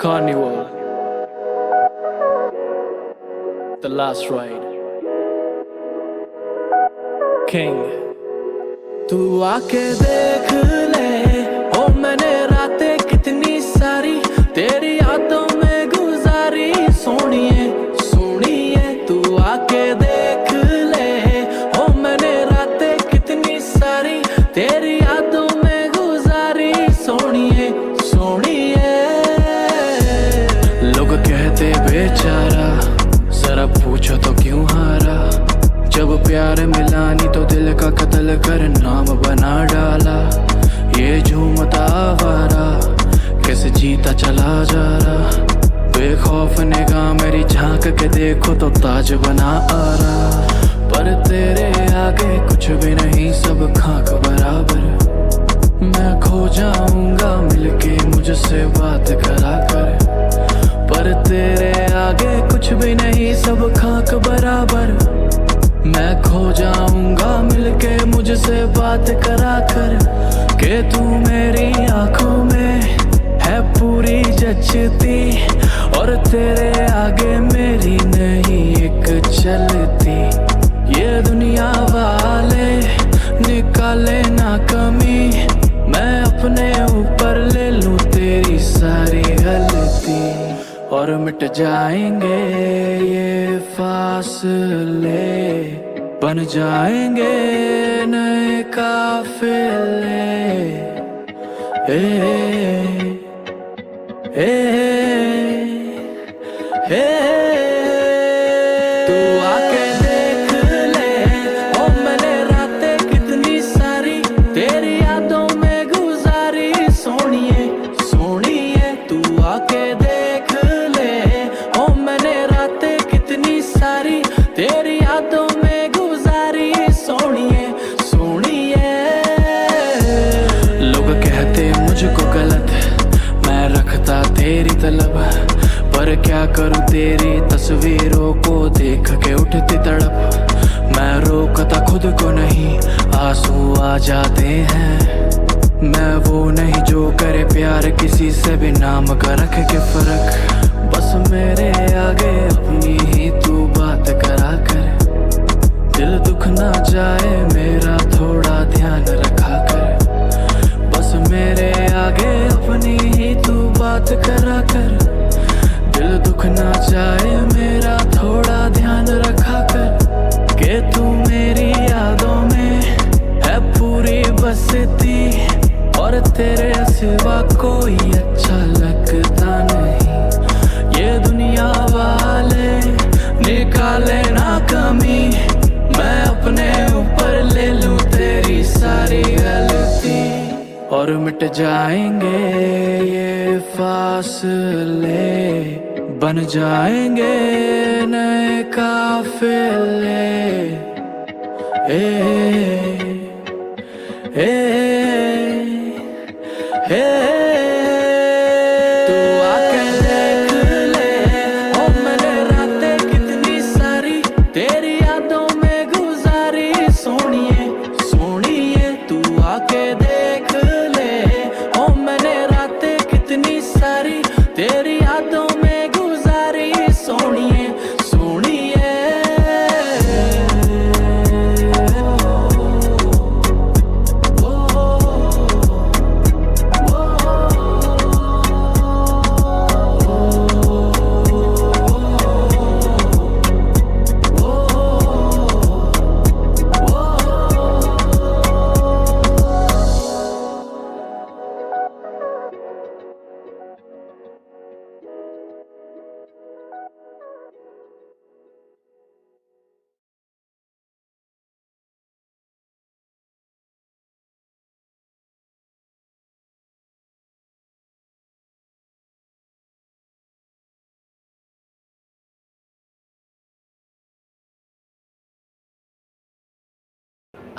Carnival, The Last Ride, King। तू आके देख ले ओ मैंने रातें कितनी सारी तेरी यादों में गुजारी। सोनिए सोनिए तू आके देख ले ओ मैंने रातें कितनी सारी तेरी यादों में गुजारी। सोनिए सोनिए लोग कहते बेचारा, जरा पूछो तो क्यों हारा। जब प्यार मिला नहीं तो दिल का कत्ल कर नाम बना डाला। ये झूमता आवारा कैसे जीता चला जा रहा। बेखौफ निगाह मेरी झांक के देखो तो ताज बना आ रहा। पर तेरे आगे कुछ भी नहीं, सब खाक बराबर। मैं खो जाऊंगा मिलके मुझसे बात करा कर। पर तेरे आगे कुछ भी नहीं, सब खाक बराबर। मैं खो जाऊंगा मिलके मुझसे बात करा कर। के तू मेरी आंखों में है पूरी जचती और तेरे आगे मेरी नहीं एक चलती। ये दुनिया वाले निकाले ना कमी, मैं अपने ऊपर ले लूं तेरी सारी गलती। और मिट जाएंगे ये फासले, बन जाएंगे नए काफिले। तू आके देख ले ओ मैंने रातें कितनी सारी तेरी यादों में गुजारी। सोनिए सोनिए तू आके देख ले ओ मैंने रातें कितनी सारी तेरी यादों में गुजारी। सोनिए सोनिए लोग कहते मुझको गलत, मैं रखता तेरी तलब। पर क्या करूं तेरी तस्वीरों को देख के उठती तड़प। मैं रोकता खुद को नहीं, आंसू आ जाते हैं। मैं वो नहीं जो करे प्यार किसी से भी नाम का रख के फर्क। बस मेरे आगे अपनी ही तू बात करा कर। दिल दुख ना जाए मेरा थोड़ा ध्यान रखा कर। बस मेरे आगे अपनी ही तू बात करा कर। दिल दुख ना जाए मेरा थोड़ा ध्यान रखा कर। के तू मेरी यादों में है पूरी बसती और तेरे सिवा कोई अच्छा लगता नहीं। ये दुनिया वाले निकाले ना कमी, मैं अपने ऊपर ले लूं तेरी सारी गलती। और मिट जाएंगे ये फासले, बन जाएंगे नए काफिले। तू आके देख ले ओ मैंने रातें कितनी सारी तेरी यादों में गुजारी। सोनिए सोनिए तू आके देख ले ओ मैंने रातें कितनी सारी तेरी यादों में गुजारी। सोनिए सोनिए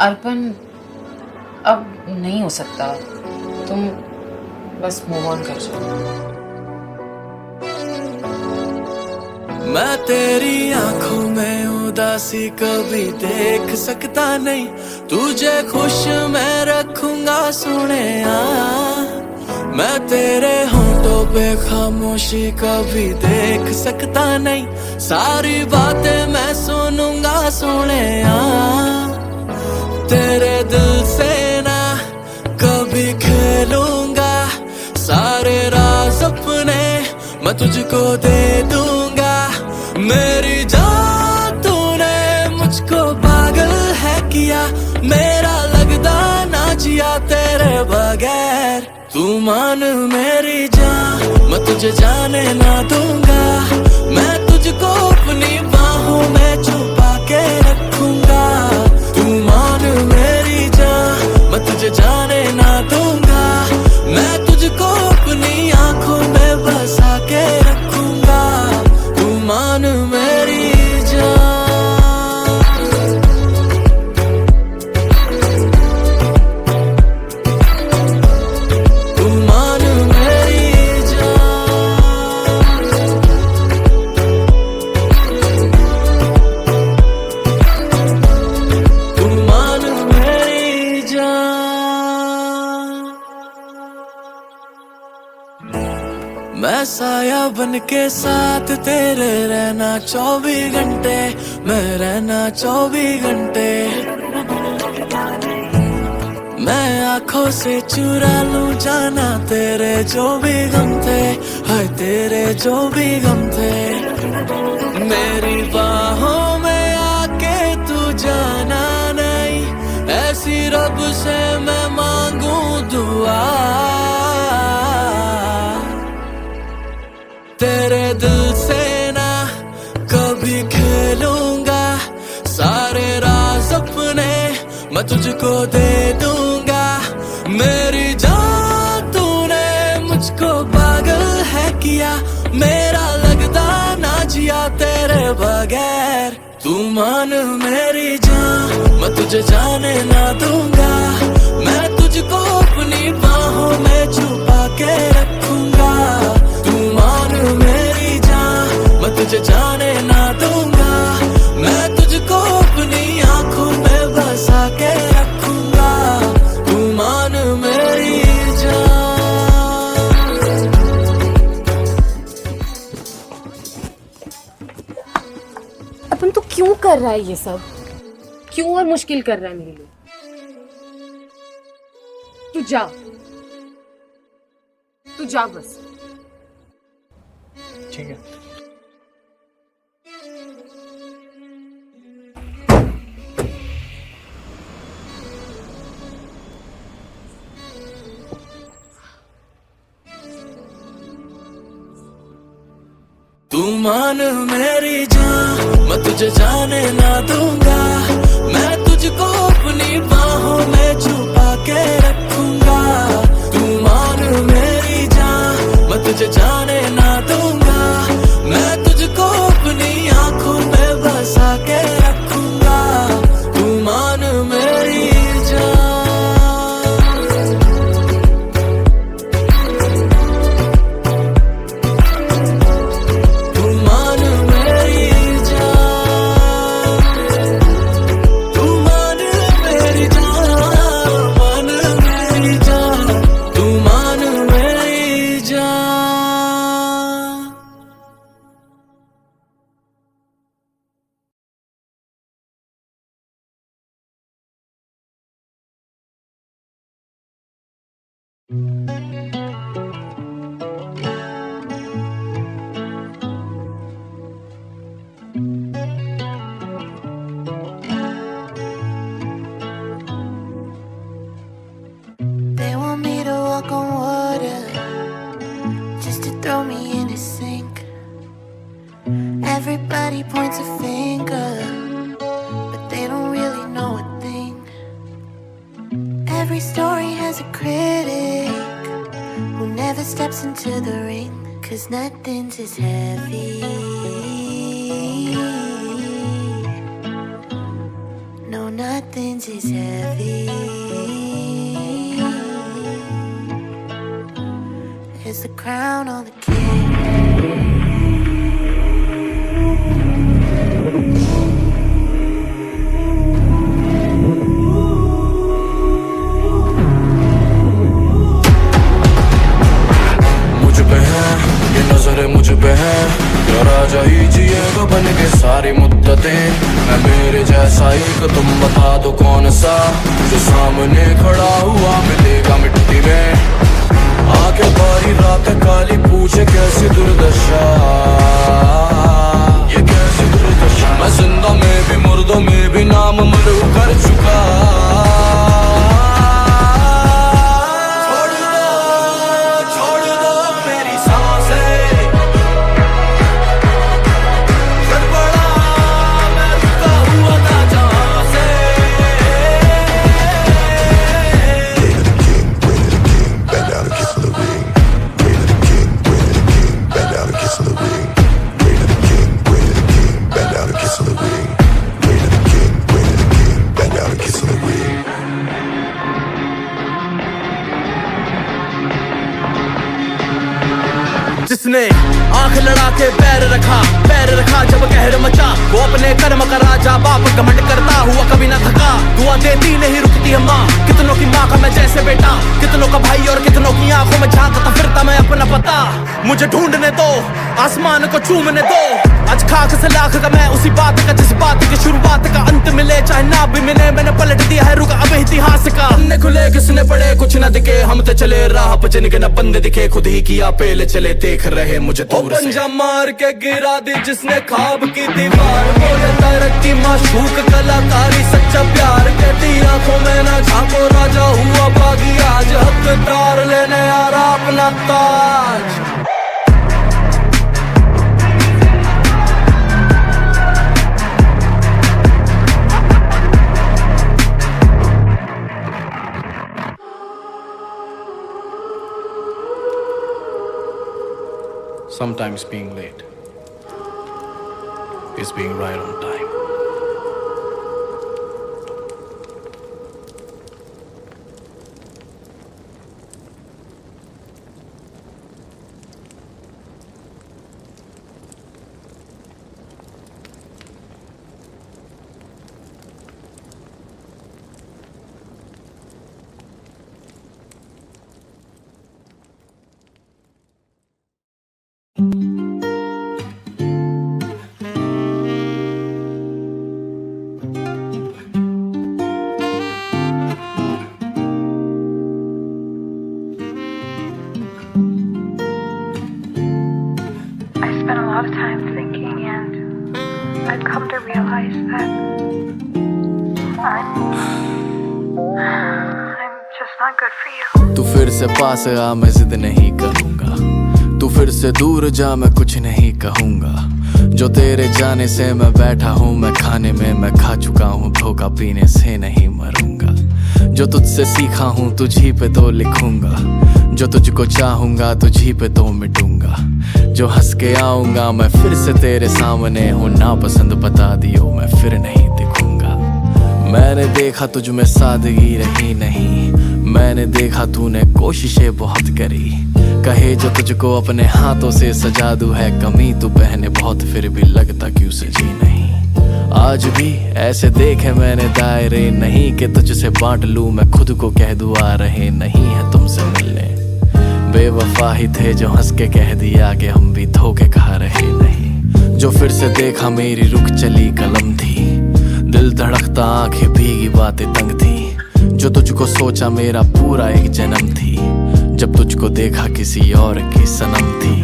अर्पण, अब नहीं हो सकता। तुम बस मूव ऑन कर जाओ। मैं तेरी आंखों में उदासी कभी देख सकता नहीं। तुझे खुश मैं रखूंगा सुने। मैं तेरे होंठों पे खामोशी कभी देख सकता नहीं, सारी बातें मैं सुनूंगा सोने तेरे दिल से ना कभी खेलूंगा, सारे राज अपने मैं तुझको दे दूंगा। मेरी जान तूने मुझको पागल है किया, मेरा लगदा ना जिया तेरे बगैर। तू मान मेरी जान मैं तुझे जाने ना दूंगा, मैं तुझको अपनी बाहों में छुपा के रखूंगा। तू मान मेरी जान मैं तुझे जाने ना दूंगा, मैं तुझको अपनी आंखों में बसा के रखूंगा। तू मान मेरी मैं साया बन के साथ तेरे रहना 24 घंटे, मैं रहना 24 घंटे। मैं आंखों से चुरा लूं जाना तेरे जो भी गम थे, हाय तेरे जो भी गम थे। मेरी बाहों में आके तू जाना नहीं, ऐसी रब से मैं मांगू दुआ। तेरे दिल से ना कभी खेलूंगा, सारे राज अपने मैं तुझको दे दूंगा। मेरी जान तूने मुझको पागल है किया, मेरा लगदा ना जिया तेरे बगैर। तू मान मेरी जान मैं तुझे जाने ना दूंगा, मैं तुझको अपनी बाहों में छुपा के रखूंगा। तू मान मेरी जान मैं तुझे जाने ना दूंगा, मैं तुझको अपनी आंखों में बसा के रखूंगा। तू मान मेरी जान। अपन तो क्यों कर रहा है ये सब? क्यों और मुश्किल कर रहा है मेरे लिए? तू जा बस। ठीक है। तू मान मेरी जान मैं तुझे जाने ना दूंगा, मैं तुझको अपनी बाहों में छुपा के रखूंगा। तू मान मेरी जान मैं तुझे जाने ना दूंगा, मैं तुझको अपनी आंखों में बसा के रखूंगा। तू मान मेरी जान। तू मान मेरी जान, तू मान मेरी जान, मान मेरी जान, तू मान मेरी जान। They want me to walk on water, just to throw me in a sink. Everybody points a finger, but they don't really know a thing. Every story has a critic who never steps into the ring, 'cause nothing's as heavy. No, nothing's as heavy as the crown on the king. मैं मेरे जैसा एक तुम बता दो कौन सा, जो सामने खड़ा हुआ मिलेगा मिट्टी में। आके बारी रात काली पूछे कैसी दुर्दशा, ये कैसी दुर्दशा। मैं जिंदा में भी मुर्दों में भी नाम मरू कर चुका। छोड़ दो मेरी सांसें, गड़बड़ा मैं रुका हुआ था जहाँ से। Bend down and kiss on the ring. Reign of the king, reign of the king. Bend down and kiss on the ring. Reign of the king, reign of the king. Bend down and kiss on the ring. Reign of the king, reign of the king. Bend down and kiss on the ring. जिसने आंख लड़ा के पैर रखा जब कहर मचा, वो अपने कर्म का राजा बाप घमंड करता हुआ कभी ना थका। दुआ देती नहीं रुकती है माँ, कितनों की माँ का मैं जैसे बेटा, कितनों का भाई और कितनों की आंखों में झांकता फिरता मैं अपना पता। मुझे ढूंढने दो, आसमान को चूमने दो, आज खाक से लाख का मैं उसी बात का जिस बात की शुरुआत का अंत मिले चाहे ना भी मिले। मैंने पलट दिया है रुका अब इतिहास का। अन्य खुले किसने पढ़े कुछ न दिखे, हम तो चले राह पर जिनके न बंदे दिखे, खुद ही किया पेले चले देख रहे मुझे दूर से। पंजा मार के गिरा दी जिसने ख्वाब की दीवार, बोले तरक्की माशूक कलाकारी सच्चा प्यार। कहती आंखों में ना झांको राजा हुआ बागी, आज हकदार लेने आ रहा अपना ताज। Sometimes being late is being right on time. spent a lot of time thinking, and I've come to realize that I'm just not good for you. तू फिर से पास आ मैं जिद नहीं करूंगा, तू फिर से दूर जा मैं कुछ नहीं कहूंगा। जो तेरे जाने से मैं बैठा हूँ मैं खाने में मैं खा चुका हूँ, धोखा पीने से नहीं मरूंगा। जो तुझसे सीखा हूँ तुझी पे तो लिखूंगा, जो तुझको चाहूंगा तुझी पे तो मिटूंगा। जो हंस के आऊंगा मैं फिर से तेरे सामने हूँ, नापसंद बता दियो मैं फिर नहीं दिखूंगा। मैंने देखा तुझ में सादगी रही नहीं, मैंने देखा तूने कोशिशें बहुत करी। कहे जो तुझको अपने हाथों से सजा दूं है कमी, तू पहने बहुत फिर भी लगता क्यों सजी नहीं। आज भी ऐसे देखे मैंने दायरे नहीं कि तुझसे बांट लूं मैं खुद को कह दूं आ रहे नहीं है तुमसे मिलने। बेवफा ही थे जो हंस के कह दिया कि हम भी धोखे खा रहे नहीं। जो फिर से देखा मेरी रुक चली कलम थी, दिल धड़कता आंखें भीगी बातें तंग थी। जो तुझको सोचा मेरा पूरा एक जन्म थी, जब तुझको देखा किसी और की सनम थी।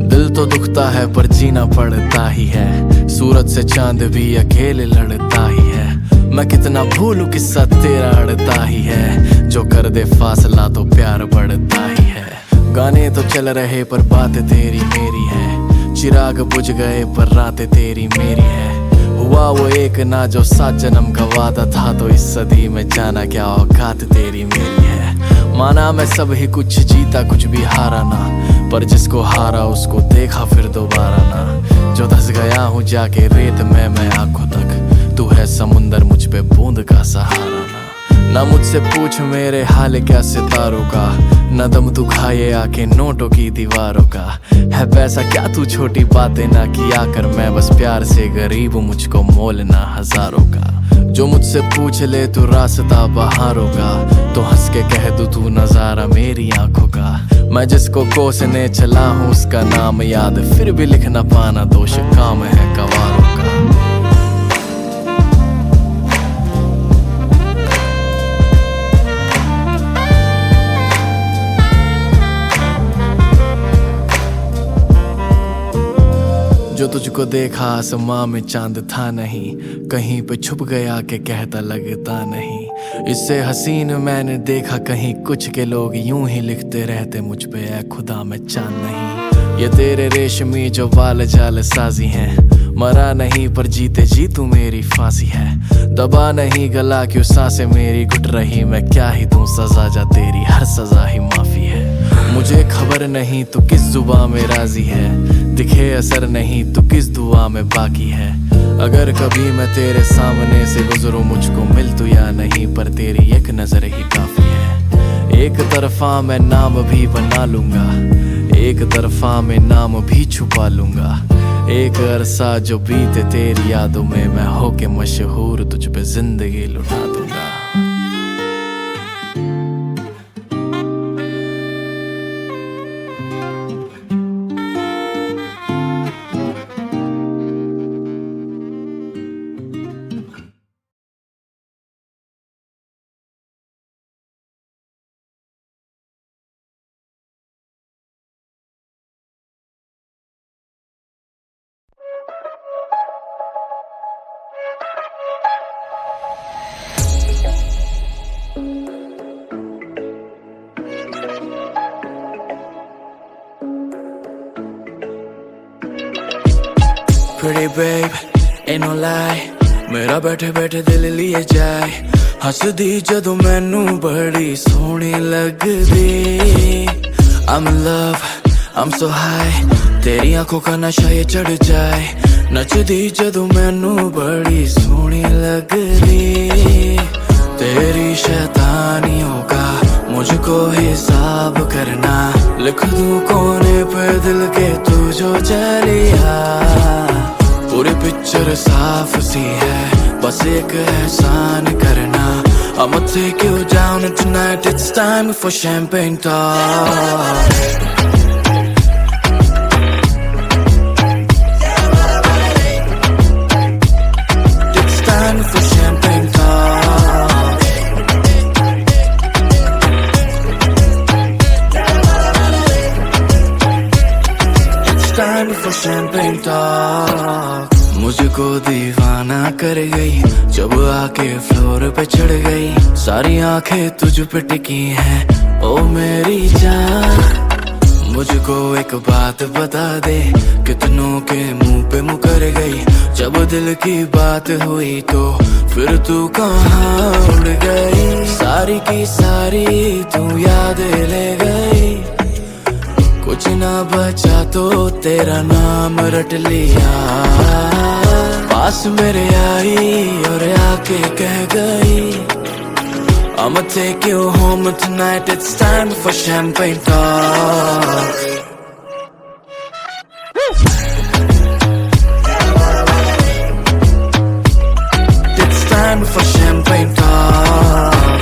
दिल तो दुखता है पर जीना पड़ता ही है, सूरज से चांद भी अकेले लड़ता ही है। मैं कितना भूलूं किस्सा तेरा अड़ता ही है, जो कर दे फासला तो प्यार बढ़ता ही है। गाने तो चल रहे पर बातें तेरी मेरी है, चिराग बुझ गए पर रातें तेरी मेरी है। हुआ वो एक ना जो 7 जन्म का वादा था, तो इस सदी में जाना क्या औकात तेरी मेरी है। माना मैं सब ही कुछ जीता कुछ भी हारा ना, पर जिसको हारा उसको देखा फिर दोबारा ना। जो धस गया हूँ जाके रेत में मैं आंखों तक, तू है समुंदर मुझ पे बूंद का सहारा ना मुझसे पूछ मेरे हाल क्या सितारों का, न दम तू खाए आके नोटों की दीवारों का। है पैसा क्या तू छोटी बातें ना किया कर, मैं बस प्यार से गरीब हूँ मुझको मोल ना हजारों का। जो मुझसे पूछ ले तू रास्ता बहारों का, तो हंस के कह दूं तू नजारा मेरी आंखों का। मैं जिसको कोसने चला हूँ उसका नाम याद, फिर भी लिख ना पाना दोष काम है गवारों का। तुझको देखा आसमां में चांद था नहीं, कहीं पे छुप गया के कहता लगता नहीं। इससे हसीन मैंने देखा कहीं कुछ के लोग यूं ही लिखते रहते मुझ पे ऐ खुदा मैं चांद नहीं। ये तेरे रेशमी जो वाल जाल साजी हैं, मरा नहीं पर जीते जी तू मेरी फांसी है। दबा नहीं गला क्यों सांसें मेरी घुट रही, मैं क्या ही दूं सजा जा तेरी हर सजा ही माफी है। मुझे खबर नहीं तू किस जुबां में राजी है, दिखे असर नहीं तू किस दुआ में बाकी है। अगर कभी मैं तेरे सामने से गुजरूं मुझको मिल तू या नहीं, पर तेरी एक नजर ही काफी है। एक तरफा मैं नाम भी बना लूंगा, एक तरफा में नाम भी छुपा लूंगा। एक अरसा जो बीते तेरी यादों में, मैं होके मशहूर तुझ पे जिंदगी लुटा दूंगा। Pretty babe, ain't no lie, मेरा बैठे बैठे दिल लिए जाए। हंसदी जदों मैनू बड़ी सोहनी लगदी। I'm in love, I'm so high, तेरी आंखों का नशा ये चढ़ जाए। नचदी जदों मैनू बड़ी सोहनी लगदी। तेरी शैतानियों का मुझको हिसाब करना, लिख दूं कोने पे दिल के तू जो चलिया। पूरी पिक्चर साफ सी है, बस एक एहसान करना। I'ma take you down and tonight it's time for champagne talk। It's time for champagne talk। It's time for champagne talk। मुझको दीवाना कर गई जब आके फ्लोर पे चढ़ गई। सारी आंखें तुझ पे टिकी हैं ओ मेरी जान। मुझको एक बात बता दे, कितनों के मुंह पे मुकर गई। जब दिल की बात हुई तो फिर तू कहाँ उड़ गई। सारी की सारी तू याद ले गई, कुछ ना बचा तो तेरा नाम रट लिया। पास मेरे आई और आके कह गई I'ma take you home tonight, it's time for champagne talk। It's time for champagne talk।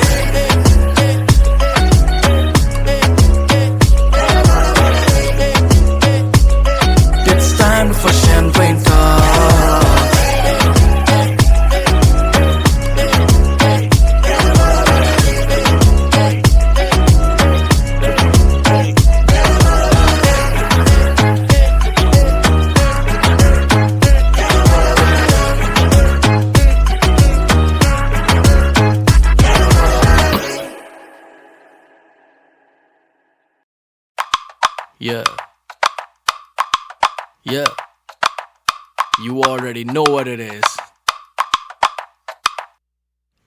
It's time for champagne talk। Yeah, yeah, you already know what it is।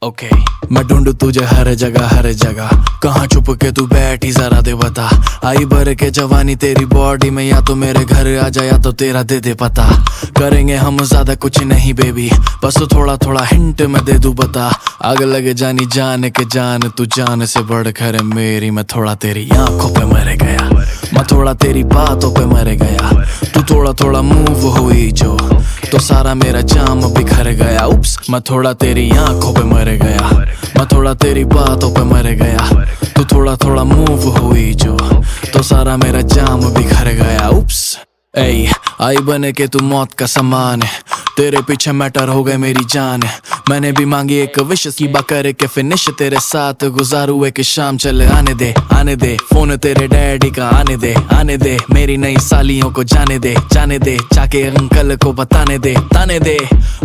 Okay, मैं ढूंढू तुझे हर जगह, कहाँ छुप के तू बैठी जरा दे बता। आई भर के जवानी तेरी बॉडी में, या तो मेरे घर आ जा या तो तेरा दे दे पता। करेंगे हम ज्यादा कुछ नहीं बेबी, बस थोड़ा थोड़ा हिंट मैं दे दूं बता। आग लगे जानी जान के जान, तू जान से बढ़कर है मेरी। मैं थोड़ा तेरी आंखों पे मर गया, मैं थोड़ा तेरी बातों पे मर गया। तू थोड़ा थोड़ा मूव हुई जो, तो सारा मेरा जाम बिखर गया। उप्स, मैं थोड़ा तेरी आंखों पे मर गया, मैं थोड़ा तेरी बातों पे मर गया। तू थोड़ा थोड़ा मूव हुई जो, तो सारा मेरा जाम बिखर गया। उप्स, ऐ आई बने के तू मौत का समान है, तेरे पीछे मैटर हो गए मेरी जान। मैंने भी मांगी एक विश की बाकर के फिनिश तेरे साथ गुजारू एक शाम चल आने दे फोन तेरे डैडी का आने दे मेरी नई सालियों को जाने दे जाके अंकल को बताने दे ताने दे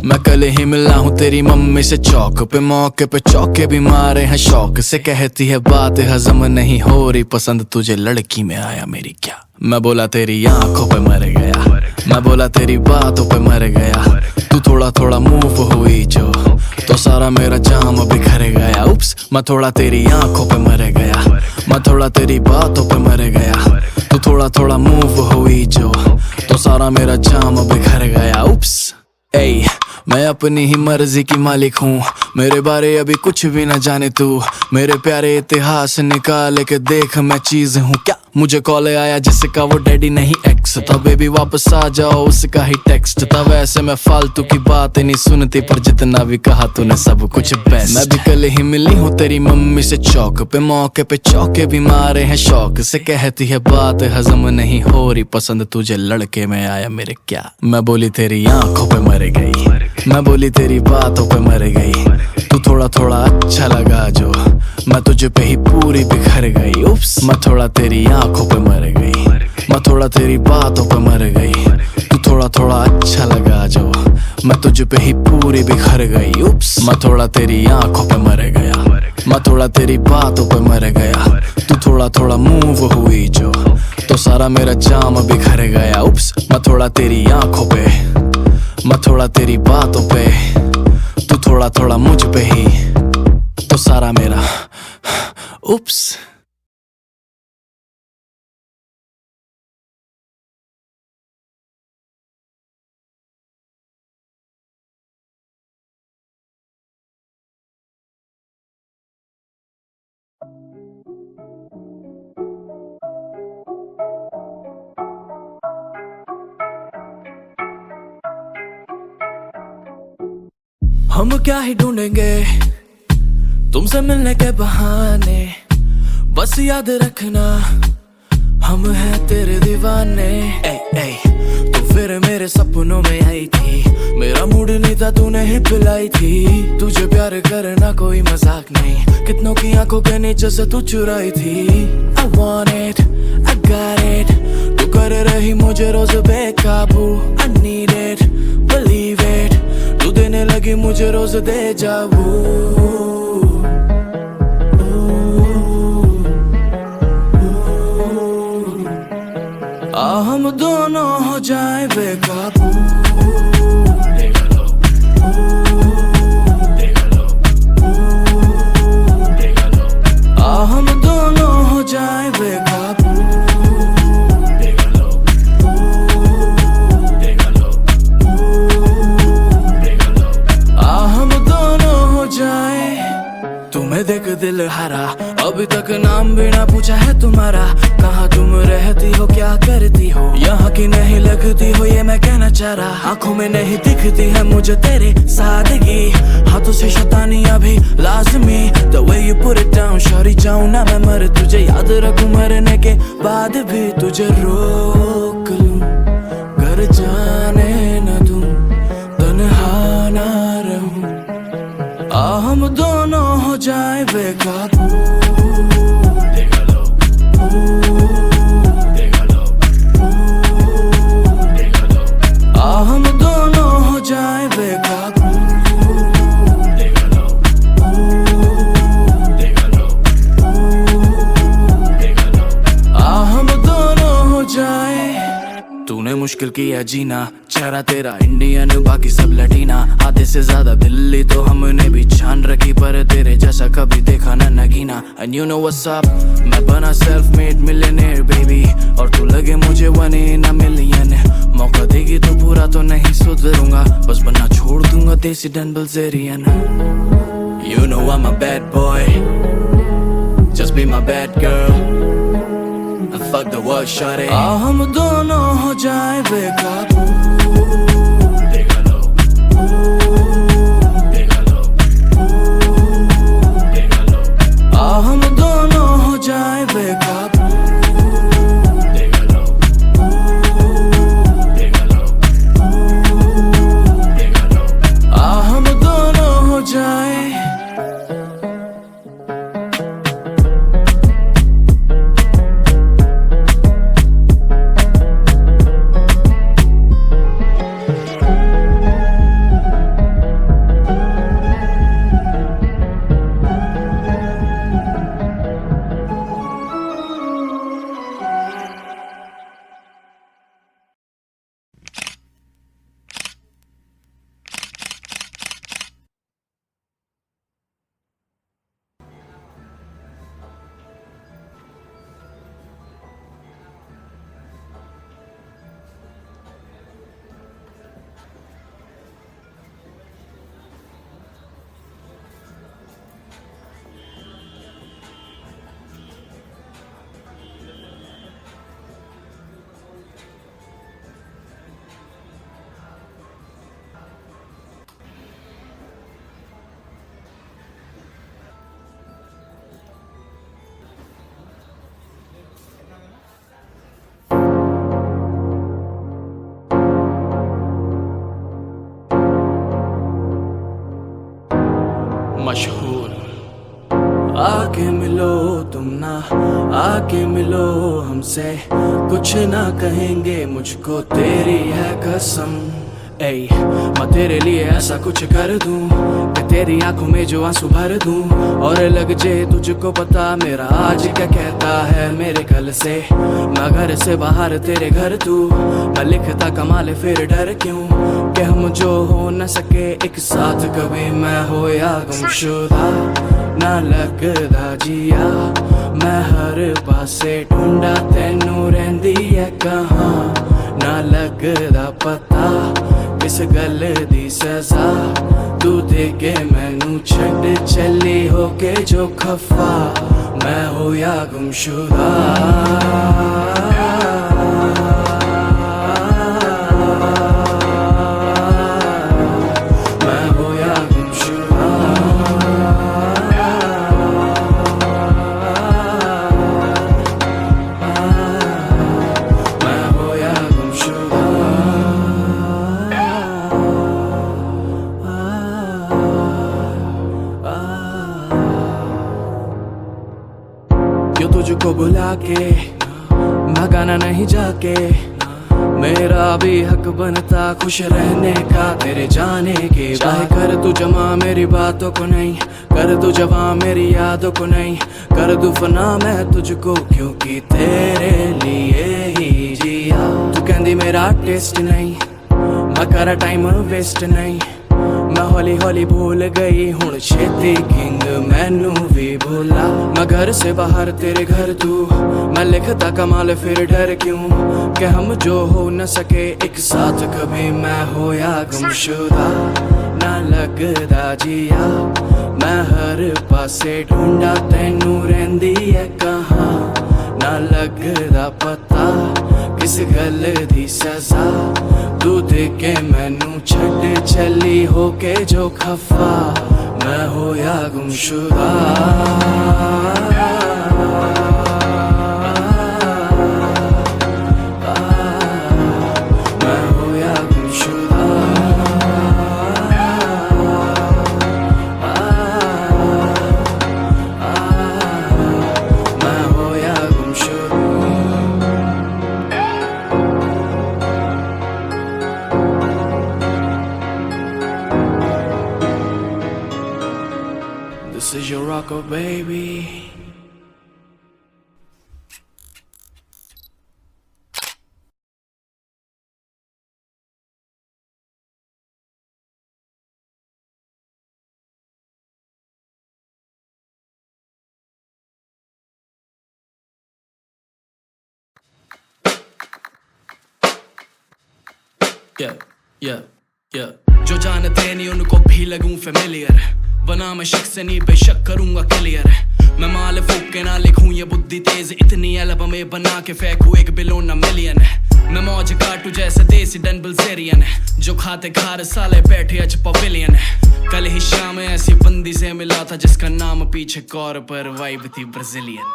मैं कल ही मिला हूँ तेरी मम्मी से चौक पे मौके पे चौके भी मारे हैं शौक से कहती है बात हजम नहीं हो रही पसंद तुझे लड़की में आया मेरी क्या मैं बोला तेरी आंखों पे मर गया मैं बोला तेरी बातों पे मर गया तू थोड़ा थोड़ा मूव हुई जो तो सारा मेरा जाम बिखर गया उप्स मैं थोड़ा तेरी आंखों पे मर गया मैं थोड़ा तेरी बातों पे मर गया तू थोड़ा थोड़ा मूव हुई जो तो सारा मेरा जाम बिखर गया उप्स ए मैं अपनी ही मर्जी की मालिक हूँ मेरे बारे अभी कुछ भी न जाने तू मेरे प्यारे इतिहास निकाल के देख मैं चीज हूँ क्या मुझे कॉल आया जिसका वो डैडी नहीं एक्स था बेबी वापस आ जाओ उसका ही टेक्स्ट था वैसे मैं फालतू की बात नहीं सुनती पर जितना भी कहा तूने सब कुछ बेस्ट मैं भी कल ही मिली हूँ तेरी मम्मी से चौक पे मौके पे चौके भी मारे हैं शौक से कहती है बात हजम नहीं हो रही पसंद तुझे लड़के में आया मेरे क्या मैं बोली तेरी आंखों पे मर गई मैं बोली तेरी बातों पे मर गई तू थोड़ा थोड़ा अच्छा लगा जो मैं तुझे पे ही पूरी बिखर गई उप्स मैं थोड़ा तेरी आंखों पे मर गई मैं थोड़ा तेरी बातों पे मर गई तू थोड़ा थोड़ा अच्छा लगा जो मैं तुझे पे ही पूरी बिखर गई उप्स मैं थोड़ा तेरी आंखों पे मर गया मैं थोड़ा तेरी बातों पे मर गया तू थोड़ा थोड़ा मूव हुई जो तो सारा मेरा जाम बिखर गया उप्स मैं थोड़ा तेरी आंखों पे मैं थोड़ा तेरी बातों पे तू थोड़ा थोड़ा मुझ पे ही तो सारा मेरा उप्स हम क्या ही ढूंढेंगे तुमसे मिलने के बहाने बस याद रखना हम हैं तेरे दीवाने तो फिर मेरे सपनों में आई थी मेरा मूड नहीं था तूने ही पिलाई थी तुझे प्यार करना कोई मजाक नहीं कितनों की आंखों के नीचे से तू चुराई थी I want it, I got it तू कर रही मुझे रोज बेकाबू I need it, believe it तू देने लगी मुझे रोज दे जाबू हम दोनों हो जाए बेकाबू हम दोनों हो जाए बेकाबू हम दोनों हो जाए तुम्हें देख दिल हारा अभी तक नाम भी ना पूछा है तुम्हारा कहाँ तुम रहती हो क्या करती हो यहाँ की नहीं लगती हो ये मैं कहना चाह रहा आंखों में नहीं दिखती है मुझे तेरे सादगी हाथों से शैतानियां भी लाजमी The way you put it down Shauri जाऊं ना मैं मर तुझे याद रखूं मरने के बाद भी तुझे रोक लूं घर जाने न दूं तन्हा ना रहूं हम दोनों हो जाए बेकाबू हम दोनों हो जाए बेकाबू हम दोनों हो जाए तूने मुश्किल किया जीना चेहरा तेरा इंडियन बाकी सब लटीना आधे से ज्यादा दिल्ली तो हमने भी छान रखी पर तेरे जैसा कभी देखा ना Nagina And you know what's up मैं बना self made millionaire baby और तू लगे मुझे 1 in a million मौका देगी तो पूरा तो नहीं सुधरूंगा बस बनना छोड़ दूंगा देसी done Bilzerian You know I'm a bad boy Just be my bad girl And fuck the world shawty हम दोनों हो जाए बेकाबू हम दोनों हो जाए बेकाबू हम दोनों हो मशहूर। आके मिलो तुम ना, आके मिलो हमसे, कुछ ना कहेंगे मुझको तेरी है कसम। ऐ मैं तेरे लिए ऐसा कुछ कर दूं कि तेरी आंखों में जो आंसू भर दूं, और लग जे तुझको पता मेरा आज क्या कहता है मेरे कल से। मैं घर से बाहर तेरे घर तू, मैं लिखता कमाल फिर डर क्यों कि हम जो हो न सके एक साथ कभी। मैं हो या गुमशुदा ना लगदा जिया, मैं हर पासे ढूंढा तेनू रहिंदी है कहाँ, ना लगदा पता किस गल दी सजा तू दे के मैनू छड़ चली होके जो खफा। मैं हो या गुमशुदा, मैं हो या गुमशुदा, मैं हो या गुमशुदा। क्यों तुझको बुला के भगाना नहीं जाके, मेरा भी हक बनता खुश रहने का तेरे जाने के। चाहे कर तू जमा मेरी बातों को नहीं, कर तू जवा मेरी यादों को नहीं, कर दूं फना मैं तुझको क्योंकि तेरे लिए ही जिया। तू कहंदी मेरा टेस्ट नहीं, मैं करा टाइम वेस्ट नहीं, मैं हौली हौली भूल गई हुण छेती किंग मैनू भी भूला। मैं घर से बाहर तेरे घर तू, मैं लिखता कमाल फिर डर क्यों कि हम जो हो न सके एक साथ कभी। मैं हो या गुमशुदा ना लगदा जिया, मैं हर पासे ढूंढा तेनू रहिंदी है कहाँ, ना लगदा पता किस गल दी सजा तू दे के मैनू छड़ चली होके जो खफा। मैं हो या गुमशुदा, मैं हो या गुमशुदा, मैं हो या गुमशुदा। This is your rocker, baby. Yeah. जो जानते नहीं उनको भी लगूं फेमिलियर, बना मैं शख्स नहीं बेशक करूंगा क्लियर। मैं माल फूक के ना लिखूं ये बुद्धि तेज, इतनी एल्बमें बना के फेंकूं 1 बिलियन मिलियन। मैं मौज काटू जैसे देसी डन बिल्जेरियन, जो खाते खार साले बैठे आज पवेलियन। कल ही शाम ऐसी बंदी से मिला था जिसका नाम पीछे कौर पर वाइब थी ब्राजीलियन।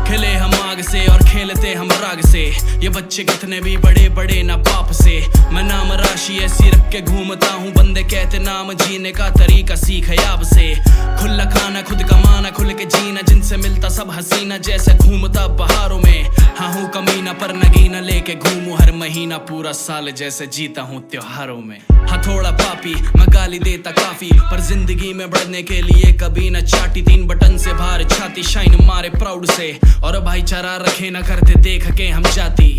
खेले हम आग से और खेलते हम राग से, ये बच्चे कितने भी बड़े बड़े ना पाप से। मैं नाम राशि ऐसी रख के घूमता हूँ, बंदे कहते नाम जीने का तरीका सीख याब से। खुला खाना खुद कमाना खुल के जीना, जिनसे मिलता सब हसीना जैसे घूमता बहारों में। हाँ हूँ कमीना पर नगीना लेके घूमूं हर महीना, पूरा साल जैसे जीता हूँ त्योहारों में। हाँ थोड़ा पापी मैं गाली देता काफी, पर जिंदगी में बढ़ने के लिए कभी न चाटी। 3 बटन से बाहर छाती शाइन मारे प्राउड से, और भाईचारा रखे न करते देख के हम जाती।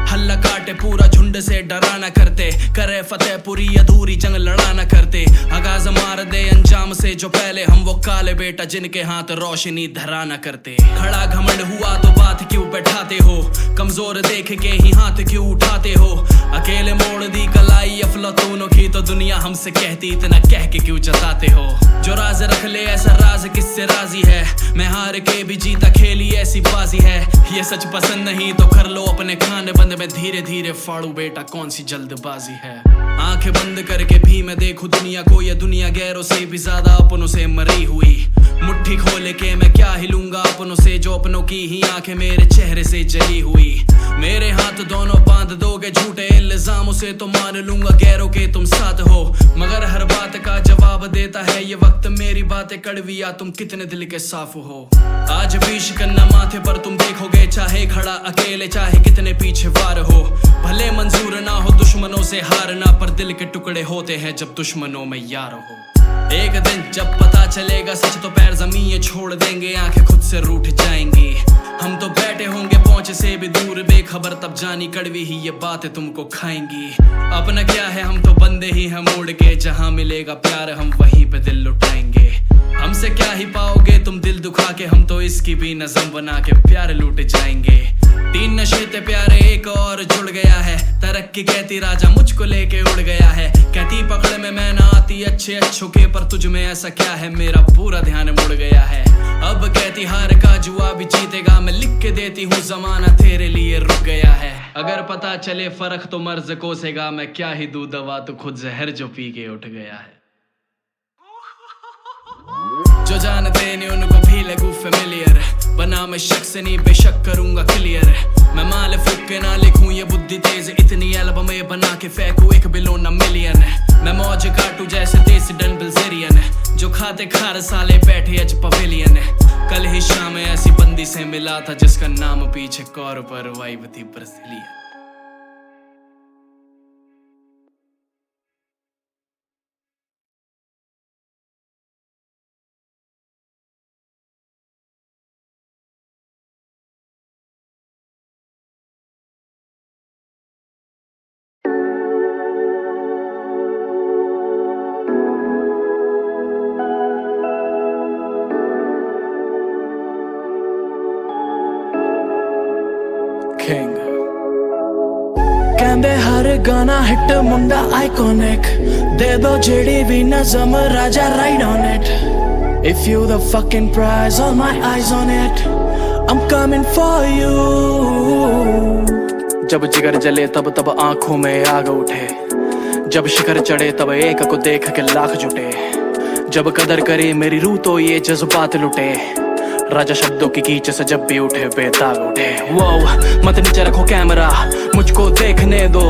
हल्ला काटे पूरा झुंड से डरा न करते, करे फतेह पूरी अधूरी जंग लड़ा न करते। आगाज मार दे अंजाम से जो पहले, हम वो काले बेटा जिनके हाथ रोशनी धरा न करते। खड़ा घमंड हुआ तो बात क्यों बैठाते हो, कमजोर देख के ही हाथ क्यों उठाते हो। अकेले मोड़ दी कलाई अफलातूनों की, तो दुनिया हमसे कहती इतना कह के क्यों जताते हो। जो राज रख ले ऐसा राज किससे राजी है, मैं हार के भी जीता खेली ऐसी बाजी है। ये सच पसंद नहीं तो कर लो अपने खाने बंद में, धीरे धीरे फाड़ू बेटा कौन सी जल्दबाजी है। आंखें बंद करके भी मैं देखूं दुनिया को, ये दुनिया गैरों से भी ज्यादा अपनों से मरी हुई। मुट्ठी खोले के मैं क्या हिलूंगा अपनों से, जो अपनों की ही आंखें मेरे चेहरे से जली हुई। मेरे हाथ दोनों बांध दोगे झूठे इल्जामों से तो मान लूंगा गैरों के तुम साथ हो, मगर हर बात का जवाब देता है ये वक्त। मेरी बातें कड़वी या तुम कितने दिल के साफ हो। आज भी शिकन्ना माथे पर तुम देखोगे, चाहे खड़ा अकेले चाहे कितने पीछे वार हो। भले मंजूर ना हो दुश्मनों से हारना, पर दिल के टुकड़े होते हैं जब दुश्मनों में यार हो। एक दिन जब पता चलेगा सच तो पैर जमीन छोड़ देंगे, आंखें खुद से रूठ जाएंगी। हम तो बैठे होंगे पहुंचे से भी दूर बेखबर, तब जानी कड़वी ही ये बातें तुमको खाएंगी। अपना क्या है हम तो बंदे ही हैं मोड़ के, जहां मिलेगा प्यार हम वहीं पे दिल लुटाएंगे। हमसे क्या ही पाओगे तुम दिल दुखा के, हम तो इसकी भी नज़म बना के प्यार लूट जाएंगे। 3 नशे थे प्यारे एक और जुड़ गया है, तरक्की कहती राजा मुझको लेके उड़ गया है। कहती पकड़ में मैं ना आती अच्छे अच्छों के, पर तुझ में ऐसा क्या है मेरा पूरा ध्यान मुड़ गया है। अब कहती हार का जुआ भी जीतेगा, मैं लिख के देती हूँ जमाना तेरे लिए रुक गया है। अगर पता चले फर्क तो मर्ज कोसेगा, मैं क्या ही दूं दवा तो खुद जहर जो पी के उठ गया है। जो जानते नहीं उनको भी लगू फेमिलियर, बना मैं शख्स नहीं बेशक करूंगा क्लियर। मैं माल फूक के ना लिखूं ये बुद्धि तेज, इतनी एल्बमें बना के फेंकूं 1 बिलियन ना मिलियन। मैं मौज काटू जैसे देसी डन बिल्जेरियन, जो खाते खार साले बैठे अज पवेलियन। कल ही शाम ऐसी बंदी से मिला था जिसका नाम पीछे कौर पर वाइब थी ब्राजीलियन। King कहंदे हर गाना हिट मुंडा आइकॉनिक, दे दो जेडी भी नज़म राजा ride on it. If you the fucking prize, all my eyes on it, I'm coming for you। जब जिगर जले तब तब आंखों में आग उठे, जब शिखर चढ़े तब एक को देख के लाख जुटे। जब कदर करे मेरी रूह तो ये जज्बात लुटे, राजा शब्दों की कीच से जब भी उठे बेताब उठे। वो मत नीचे रखो कैमरा मुझको देखने दो,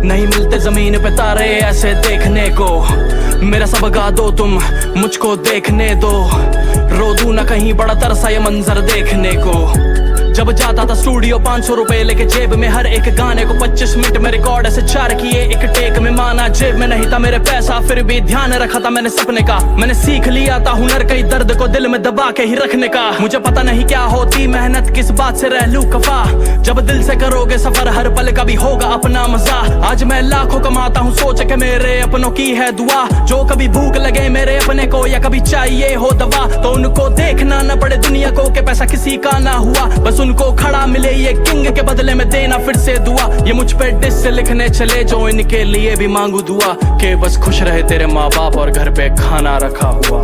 नहीं मिलते जमीन पे तारे ऐसे देखने को। मेरा सब गा दो तुम मुझको देखने दो, रो दूं ना कहीं बड़ा तरसा ये मंजर देखने को। जब जाता था स्टूडियो 500 रुपए लेके जेब में, हर एक गाने को 25 मिनट में रिकॉर्ड ऐसे 4 किए एक टेक में। माना जेब में नहीं था मेरे पैसा, फिर भी ध्यान रखा था मैंने सपने का। मैंने सीख लिया था हुनर कई दर्द को दिल में दबा के ही रखने का। मुझे पता नहीं क्या होती मेहनत किस बात से रह लूं कफा, जब दिल से करोगे सफर हर पल का भी होगा अपना मजा। आज मैं लाखों कमाता हूँ सोच के मेरे अपनों की है दुआ, जो कभी भूख लगे मेरे अपने को या कभी चाहिए हो दवा, तो उनको देखना न पड़े दुनिया को कि पैसा किसी का ना हुआ। बस उनको खड़ा मिले ये किंग के बदले में देना फिर से दुआ। ये मुझ पे डिस से लिखने चले जो इनके लिए भी मांगू दुआ, कि बस खुश रहे तेरे माँ बाप और घर पे खाना रखा हुआ।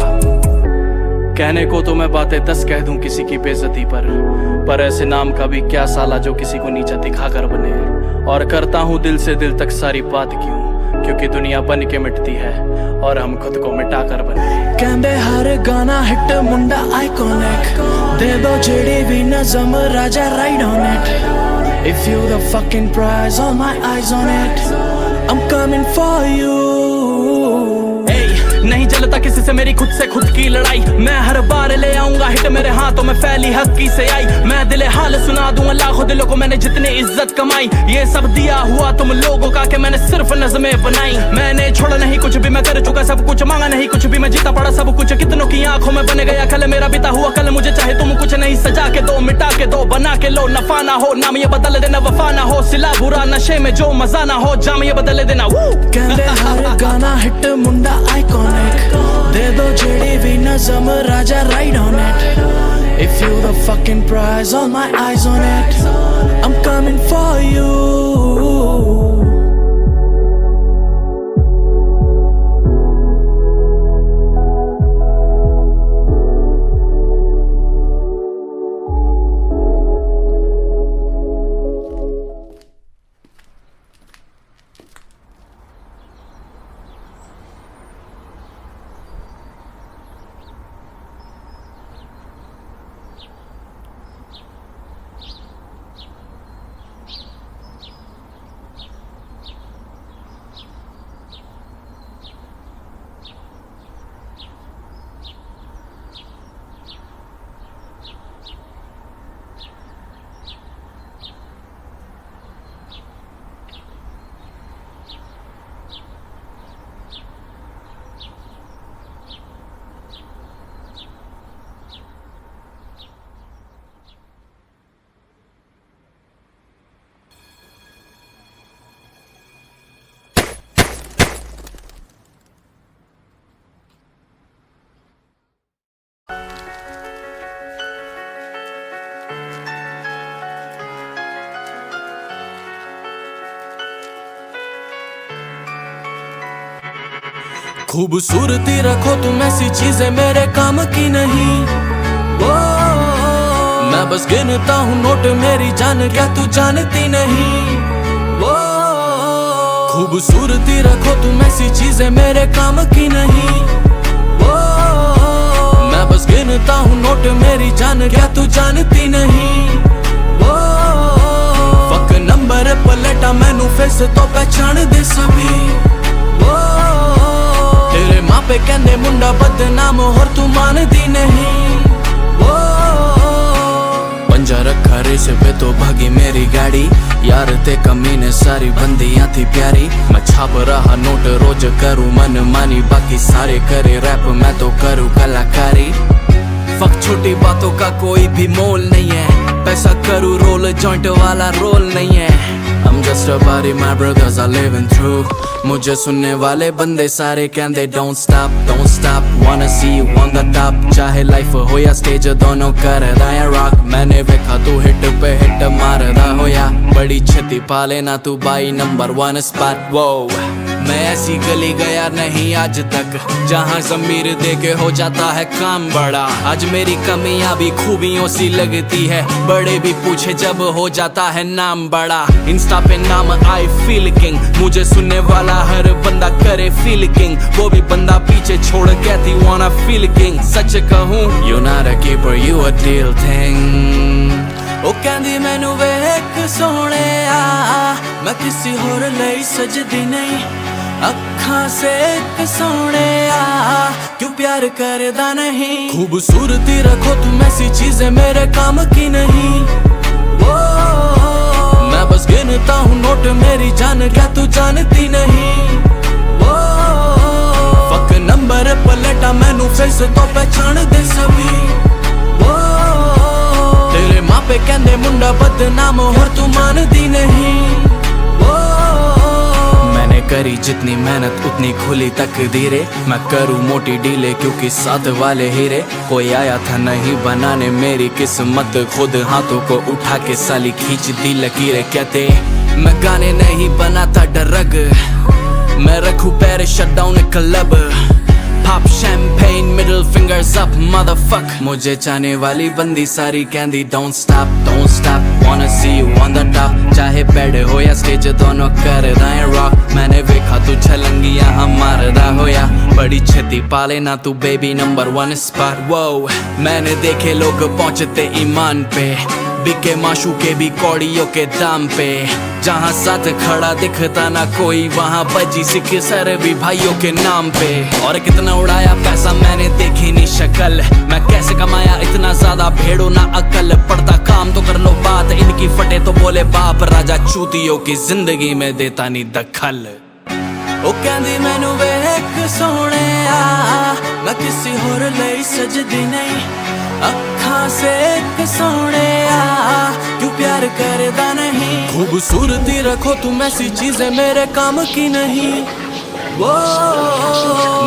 कहने को तो मैं बातें 10 कह दूं किसी की बेइज्जती पर ऐसे नाम का भी क्या साला जो किसी को नीचा दिखा कर बने। और करता हूँ दिल से दिल तक सारी बात क्यों, क्योंकि दुनिया बन के मिटती है और हम खुद को मिटा कर बने। कहंदे हर गाना हिट मुंडा आइकॉनिक, दे दो जेडी भी नज़म राजा ride on it. If you the fucking prize, all my eyes on it, I'm coming for you। नहीं जलता किसी से मेरी खुद से खुद की लड़ाई, मैं हर बार ले आऊंगा हिट मेरे हाथों में फैली हकी से आई। मैं दिले हाल सुना दूंगा लाखों दिलों को मैंने जितनी इज्जत कमाई, ये सब दिया हुआ तुम लोगों का कि मैंने सिर्फ नज़में बनाई। मैंने छोड़ा नहीं कुछ भी, मैं कर चुका सब कुछ, मांगा नहीं कुछ भी, मैं जीता पड़ा सब कुछ। कितनों की आंखों में बन गया कल मेरा बीता हुआ कल, मुझे चाहे तुम कुछ नहीं सजा के दो, मिटा के दो, बना के लो। नफा ना हो नाम ये बदल देना, वफा ना हो सिला बुरा, नशे में जो मजा ना हो जाम ये बदल देना। कहंदे हर गाना हिट मुंडा आइकॉनिक, दे दो जेडी भी नज़म राजा ride on it. If you the fucking prize, all my eyes on it, I'm coming for you। खूबसूरती रखो तुम ऐसी चीजें मेरे काम की नहीं। वो मैं बस गिनता हूँ नोट मेरी जान, क्या तू जानती नहीं। वो खूबसूरती रखो तुम ऐसी चीजें मेरे काम की नहीं। वो मैं बस गिनता हूँ नोट मेरी जान, क्या तू जानती नहीं। वो फक नंबर पलटा मैनू फेस तो पहचान दे सभी। वो तेरे माँ पे कहंदे मुंडा बदनाम और तू मानदी नहीं। वो पंजा रखा रेस पे तो भागी मेरी गाड़ी, यार ते कमीने सारी बंदियां थी प्यारी। मैं छाप रहा नोट रोज करूँ मन मानी, बाकी सारे करे रैप मैं तो करूँ कलाकारी। फक छोटी बातों का कोई भी मोल नहीं है, पैसा करूँ रोल जॉइंट वाला रोल नहीं है। I'm just a body my brothers are living through। मुझे सुनने वाले बंदे सारे कहंदे don't stop wanna see you on the top। चाहे लाइफ हो या स्टेज दोनों करदा है रॉक, मैंने देखा तू हिट पे हिट मारदा हो या बड़ी छेती पा लेना तू बाई नंबर 1 स्पॉट। वो मैं ऐसी गली गया नहीं आज तक जहाँ ज़मीर दे के हो जाता है काम बड़ा। आज मेरी कमियां भी खूबियों सी लगती है, बड़े भी पूछे जब हो जाता है नाम बड़ा। इंस्टा पे नाम आई फील किंग, मुझे सुनने वाला हर बंदा करे फील किंग। वो भी बंदा पीछे छोड़ कहती wanna feel king। सच कहूँ you not a keeper you a deal thing। ओ कहंदी मैनू वेख सोने मैं किसी होर लई सजदी नहीं। अखां से एक सोने क्यों प्यार करदा नहीं। खूबसूरती रखो तुम ऐसी चीजें मेरे काम की नहीं। वो मैं बस गिनता हूँ नोट मेरी जान, क्या तू जानती नहीं। वो फक नंबर पलटा मैनू फेस तो पहचान दे सभी। वो तेरे माँ पे कहंदे मुंडा बदनाम और तू मानदी नहीं। मैंने करी जितनी मेहनत उतनी खुली तकदीरें, मैं करूँ मोटी डीले क्योंकि साथ वाले हीरे। कोई आया था नहीं बनाने मेरी किस्मत, खुद हाथों को उठा के साली खींच दी लकीरें। कहते मैं गाने नहीं बनाता डरग, मैं रखूँ पैर shut down club. Pop champagne middle fingers up motherfuck। मुझे चाहने वाली बंदी सारी कहंदी don't stop wanna see you on the top। चाहे बेड हो या स्टेज दोनों करदा है रॉक, मैंने देखा तू छलंगियां हम मारदा हो या बड़ी छेती पा लेना तू बेबी नंबर 1 स्पॉट। वो मैंने देखे लोग पहुंचते ईमान पे, बिके माशू के भी कौड़ियों के दाम पे। जहाँ साथ खड़ा दिखता ना कोई वहाँ बजी सिख सर भी भाइयों के नाम पे। और कितना उड़ाया पैसा मैंने देखी नहीं शक्ल, मैं कैसे कमाया इतना ज्यादा भेड़ो ना अकल। पड़ता काम तो कर लो बात इनकी फटे तो बोले बाप, राजा चूतियों की जिंदगी में देता नहीं दखल। ओ कहंदी मैनू वेख सोने मैं किसी होर लई सजदी नहीं। अखां से एक सोने क्यों प्यार करदा नहीं। खूबसूरती रखो तुम ऐसी चीजें मेरे काम की नहीं। वो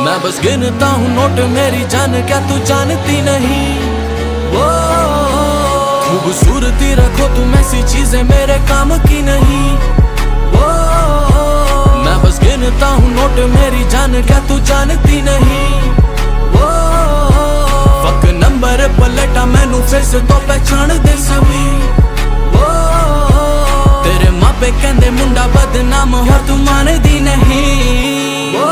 मैं बस गिनता हूँ नोट मेरी जान, क्या तू जानती नहीं। वो खूबसूरती रखो तुम ऐसी चीजें मेरे काम की नहीं। वो मैं बस गिनता हूँ नोट मेरी जान, क्या तू जानती नहीं। वो फक नंबर पलटा मैनू फेस तो पहचान दे सभी। वो तेरे माँ पे कहंदे मुंडा बदनाम और तू मानदी नहीं। वो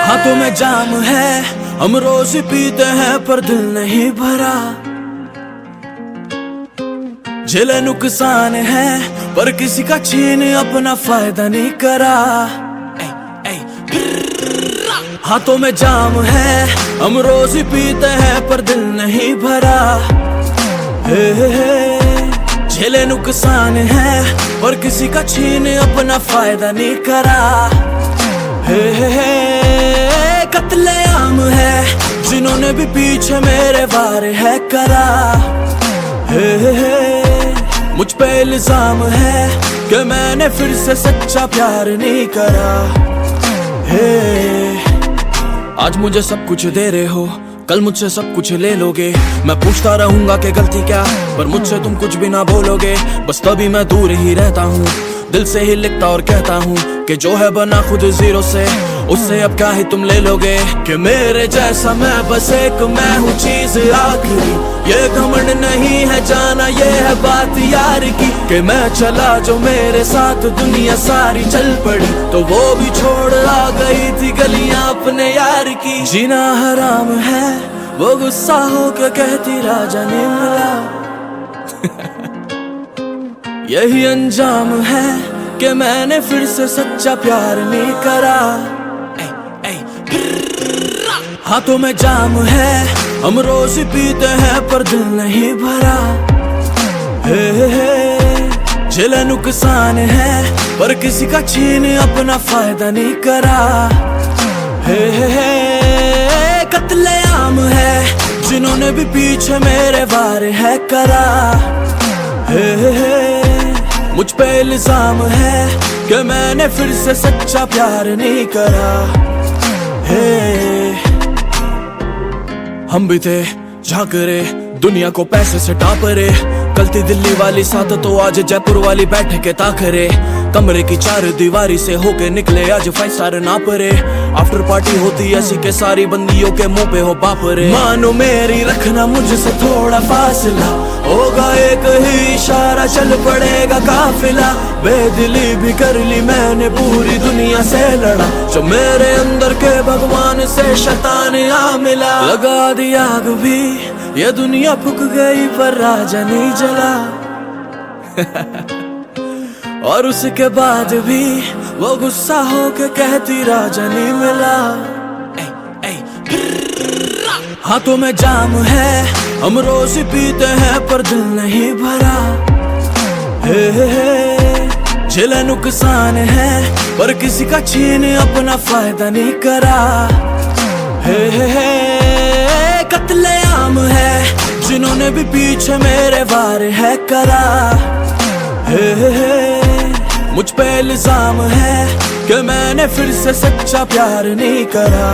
हाथों में जाम है हम रोज पीते हैं पर दिल नहीं भरा। झेले नुकसान है पर किसी का छीन अपना फायदा नहीं करा। हाथों में जाम है हम रोज ही पीते हैं पर दिल नहीं भरा। झेले नुकसान है पर किसी का छीन अपना फायदा नहीं करा। कत्ले आम है जिन्होंने भी पीछे मेरे वार है करा। मुझ पे इल्जाम है कि मैंने फिर से सच्चा प्यार नहीं करा। आज मुझे सब कुछ दे रहे हो, कल मुझसे सब कुछ ले लोगे। मैं पूछता रहूंगा कि गलती क्या, पर मुझसे तुम कुछ भी ना बोलोगे। बस तभी मैं दूर ही रहता हूँ, दिल से ही लिखता और कहता हूँ कि जो है बना खुद जीरो से, उससे अब क्या ही तुम ले लोगे। कि मेरे जैसा मैं बस एक मैं हूँ चीज आखिरी। ये घमंड नहीं है जाना, ये है बात यार की। कि मैं चला जो मेरे साथ दुनिया सारी चल पड़ी, तो वो भी छोड़ आ गई थी गलियां अपने यार की। जीना हराम है वो गुस्सा हो के कहती राजा ने मिला। यही अंजाम है कि मैंने फिर से सच्चा प्यार नहीं करा। हाथों में जाम है हम रोज ही पीते हैं पर दिल नहीं भरा। झेले नुकसान है पर किसी का छीन अपना फायदा नहीं करा। कत्ले आम है जिन्होंने भी पीछे मेरे वार है करा। मुझ पे इल्जाम है कि मैंने फिर से सच्चा प्यार नहीं करा। हम भी थे झांकरे दुनिया को पैसे से टापरे। कल थी दिल्ली वाली साथ तो आज जयपुर वाली बैठे के ताकरे। कमरे की चार दीवारी से होके निकले आज 5 स्टार ना परे। आफ्टर पार्टी होती ऐसी के सारी बंदियों के मुंह पे हो बाप रे। मानो मेरी रखना मुझसे थोड़ा फासला, होगा एक ही इशारा चल पड़ेगा काफिला। बेदिली भी कर ली मैंने पूरी दुनिया से लड़ा, जो मेरे अंदर के भगवान से शैतान आ मिला। लगा दी आग भी ये दुनिया फूक गई पर राजा नहीं जला। और उसके बाद भी वो गुस्सा हो के कहती राजा नहीं मिला। हाथों में जाम है हम रोज ही पीते हैं पर दिल नहीं भरा। झेले नुकसान है पर किसी का छीन अपना फायदा नहीं करा। कत्ले आम है जिन्होंने भी पीछे मेरे वार है करा। मुझ पे इल्जाम है कि मैंने फिर से सच्चा प्यार नहीं करा।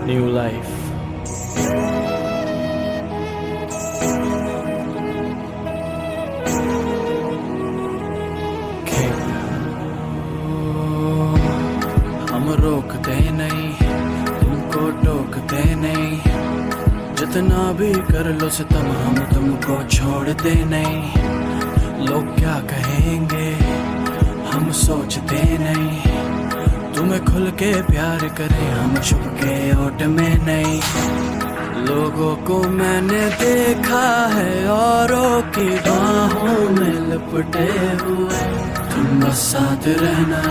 New life. हम रोकते नहीं तुमको टोकते नहीं, जितना भी कर लो सितम हम तुमको छोड़ते नहीं। लोग क्या कहेंगे हम सोचते नहीं, तुम्हें खुल के प्यार करें हम छुप के ओट में नहीं। लोगों को मैंने देखा है औरों की बाहों में लिपटे हुए, तुम बस साथ रहना।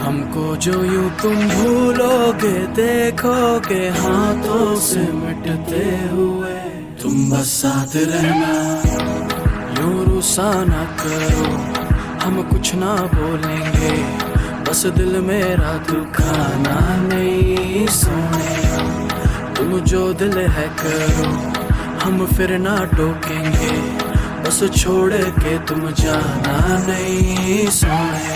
हमको जो यूं तुम भूलोगे देखोगे हाथों से मिटते हुए, तुम बस साथ रहना। यूं रुसा ना करो हम कुछ ना बोलेंगे, बस दिल मेरा दुखाना नहीं सोने। तुम जो दिल है करो हम फिर ना टोकेंगे, बस छोड़ के तुम जाना नहीं सोने,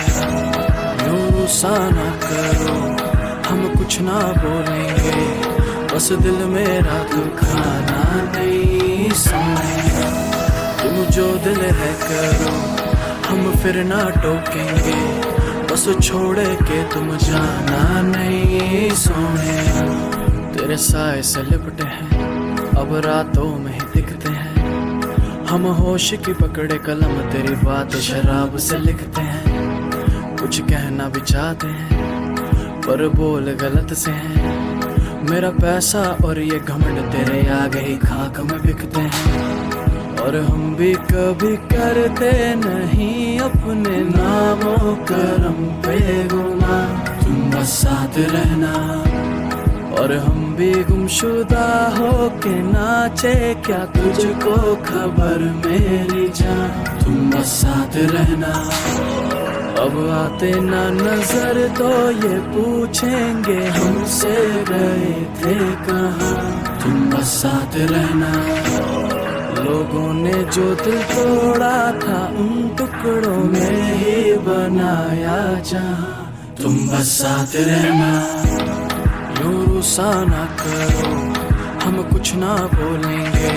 यूं गुस्सा ना करो, हम कुछ ना बोलेंगे, बस दिल मेरा दुखाना नहीं सोने, तुम जो दिल है करो, हम फिर ना टोकेंगे, बस छोड़ के तुम जाना नहीं सोने। तेरे साए से लिपटे हैं अब रातों में ही दिखते हैं, हम होश की पकड़े कलम तेरी बात शराब से लिखते हैं, कुछ कहना भी चाहते हैं पर बोल गलत से हैं, मेरा पैसा और ये घमंड तेरे आगे ही खाक में बिकते हैं, और हम भी कभी करते नहीं अपने नामों करम पे गुना, तुम बस साथ रहना, और हम भी गुमशुदा हो के नाचे क्या तुझको खबर मेरी जान, तुम बस साथ रहना, अब आते ना नजर तो ये पूछेंगे हमसे गए थे कहाँ, तुम बस साथ रहना, लोगों ने जो दिल तोड़ा था उन टुकड़ों में ही बनाया जहाँ, तुम बस साथ रहना, यूं रुसा ना करो, हम कुछ ना बोलेंगे,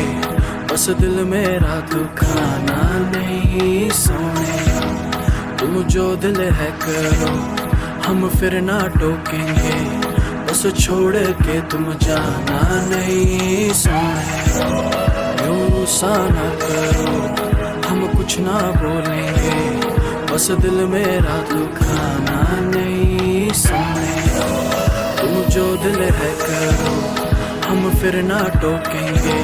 बस दिल मेरा दुखाना नहीं सोने, तुम जो दिल है करो, हम फिर ना टोकेंगे, बस छोड़ के तुम जाना नहीं सोने, गुस्सा ना करो, हम कुछ ना बोलेंगे, बस दिल मेरा दुखाना नहीं सोने, तुम जो दिल है करो, हम फिर ना टोकेंगे,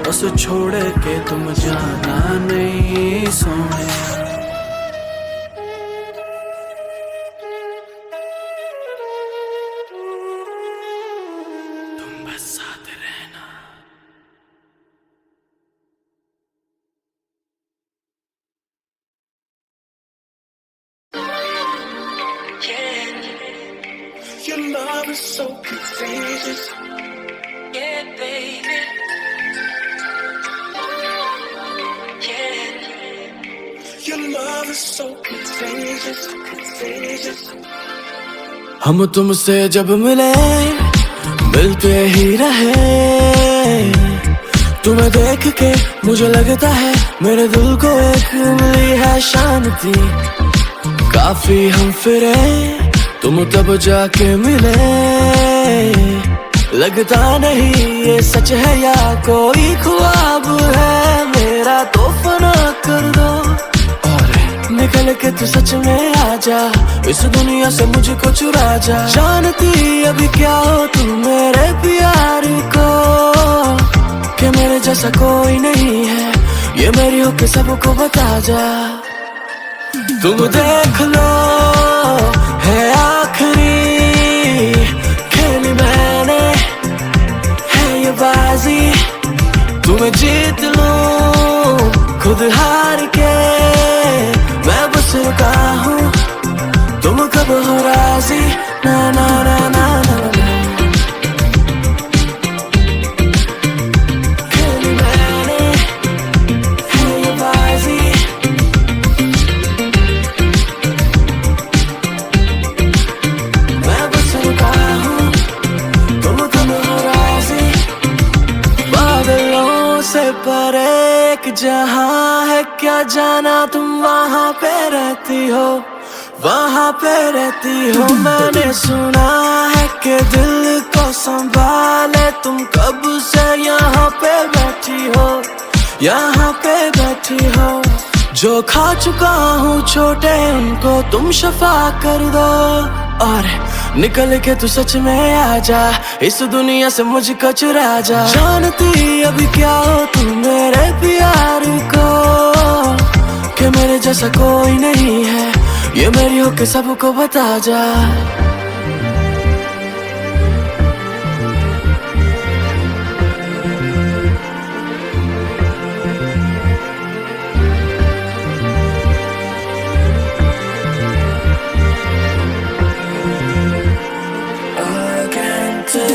बस छोड़ के तुम जाना नहीं सोने। Your love is so contagious. Yeah, baby. Yeah. Your love is so contagious, contagious. हम तुमसे जब मिले मिलते ही रहे, तुम्हें देख के मुझे लगता है मेरे दिल को एक मिली है शांति, काफी हम फिरे तुम तब जाके मिले, लगता नहीं ये सच है या कोई ख्वाब है मेरा, तो फना कर दो और निकल के तू सच में आ जा, इस दुनिया से मुझको चुरा जा, जानती अभी क्या हो तुम मेरे प्यार को, कि मेरे जैसा कोई नहीं है, ये मेरी होके सबको बता जा, तुम देख लो है आखिरी खेली मैंने, है ये बाजी तुम्हें जीत लूं खुद हार के, मैं बस रुका हूँ तुम कब हो राजी, ना ना ना ना ना, ना। खेली मैंने है ये बाजी, परे एक जहां है क्या जाना, तुम वहां पे रहती हो, वहां पे रहती हो, मैंने सुना है कि दिल को संभाले तुम कब से यहाँ पे बैठी हो, यहाँ पे बैठी हो, जो खा चुका हूँ छोटे उनको तुम शफा कर दो, और निकल के तू सच में आ जा, इस दुनिया से मुझको चुरा जा, जानती अभी क्या हो तुम मेरे प्यार को, कि मेरे जैसा कोई नहीं है, ये मेरी होके सबको बता जा,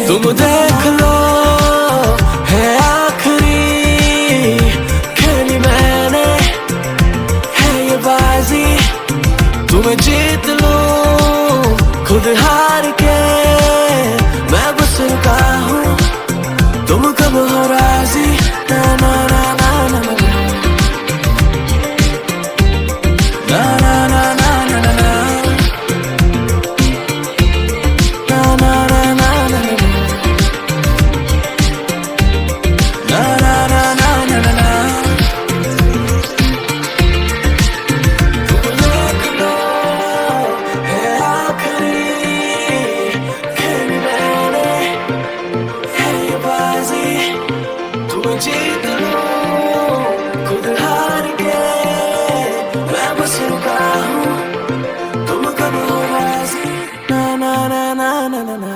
तुम देख लो है आखिरी खेली मैंने, तुम्हें जीत लूं खुद हार के, मैं बस रुका हूँ, तुम कब हो राजी, ना ना ना ना ना ना ना ना ना ना ना ना ना जीत लूं खुद हार के, मैं बस रुका हूँ, तुम कब हो राजी, ना ना ना ना ना ना ना।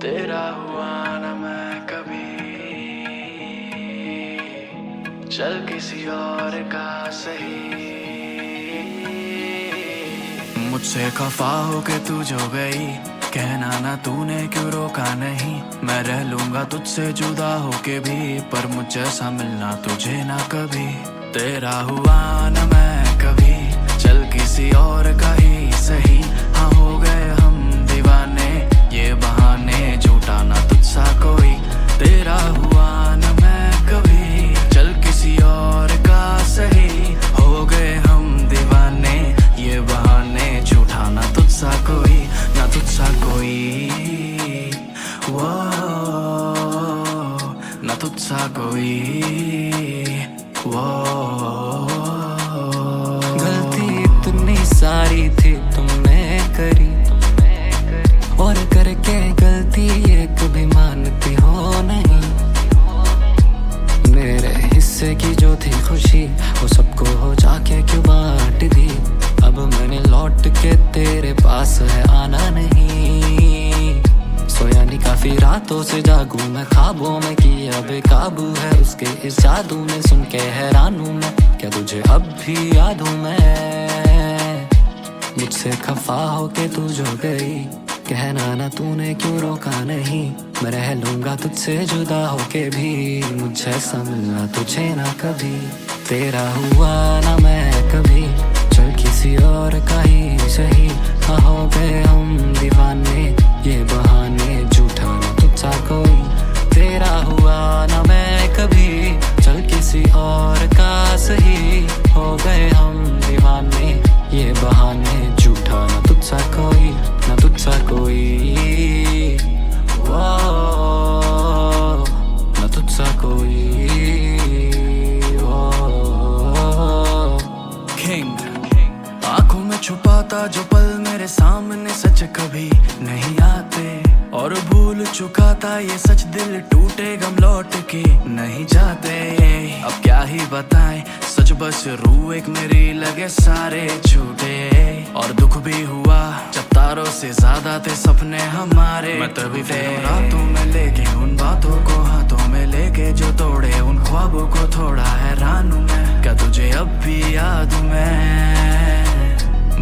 तेरा हुआ न मैं कभी, चल किसी और का सही। मुझसे खफा हो के तू जो गई, कहना ना तूने क्यों रोका नहीं। मैं रह लूंगा तुझसे जुदा होके भी, पर मुझ जैसा मिलना तुझे ना कभी। तेरा हुआ न मैं कभी, चल किसी और का ही सही। हाँ हो गए हम दीवाने, ये बहाने झूठा ना तुझसा कोई। तेरा हुआ न मैं कभी, चल किसी और का सही। हो गए हम दीवाने, ये बहाने झूठा ना तुझसा कोई, ना तुझसा कोई। वो ना तुझसा कोई। वो गलती इतनी सारी थी तुमने करी, और करके गलती एक भी मानती हो नहीं। मेरे हिस्से की जो थी खुशी, वो सबको हो जाके क्यों बांट दी। अब मैंने लौट के तेरे पास है आना नहीं। सोया नहीं काफी रातों से जागू मैं, ख्वाबों में किया बेकाबू है उसके इस जादू में। सुन के हैरान हूँ मैं, क्या तुझे अब भी याद हूँ मैं। मुझसे खफा हो के तू जो गई, कहना ना तूने क्यों रोका नहीं। मैं रह लूंगा तुझसे जुदा होके भी, मुझे ऐसा मिलना तुझे ना कभी। तेरा हुआ ना मैं कभी, चल किसी और का ही सही। हाँ हो गए हम दीवाने, ये बहाने झूठा ना तुझसा कोई। तेरा हुआ ना मैं कभी, चल किसी और का सही। हो गए हम दीवाने, ये बहाने झूठा ना तुझसा कोई, ना तुझसा कोई। वो ना तुझसा कोई। किंग आंखों में छुपाता जो पल मेरे सामने सच कभी नहीं आते। और भूल चुका था ये सच, दिल टूटे गम लौट के नहीं जाते। अब क्या ही बताएं सच, बस रूह एक मेरी लगे सारे छूटे। और दुख भी हुआ जब तारों से ज्यादा थे सपने हमारे। मैं तभी रातों में लेके उन बातों को हाथों में लेके जो तोड़े उन ख्वाबों को। थोड़ा हैरान हूँ मैं, क्या तुझे अब भी याद हूँ मैं।